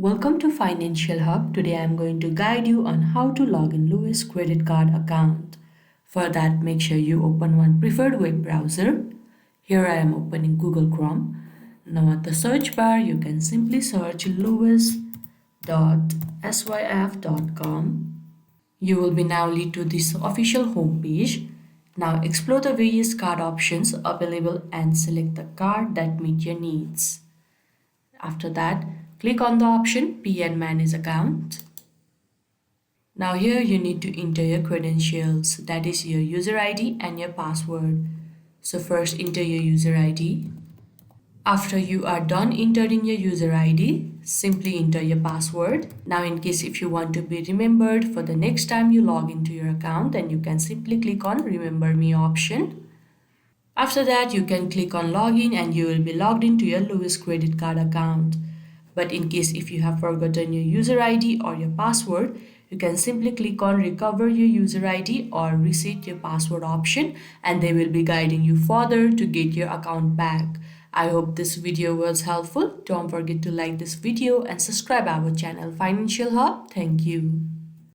Welcome to Financial Hub. Today I am going to guide you on how to log in Lowe's credit card account. For that, make sure you open one preferred web browser. Here I am opening Google Chrome. Now at the search bar, you can simply search lowes.syf.com. You will be now lead to this official home page. Now explore the various card options available and select the card that meet your needs. After that, click on the option Pay and Manage Account. Now here you need to enter your credentials, that is your user ID and your password. So first enter your user ID. After you are done entering your user ID, simply enter your password. Now in case if you want to be remembered for the next time you log into your account, then you can simply click on Remember Me option. After that, you can click on Login and you will be logged into your Lowe's credit card account. But in case if you have forgotten your user ID or your password, you can simply click on Recover your user ID or Reset your password option, and they will be guiding you further to get your account back. I hope this video was helpful. Don't forget to like this video and subscribe our channel Financial Hub. Thank you.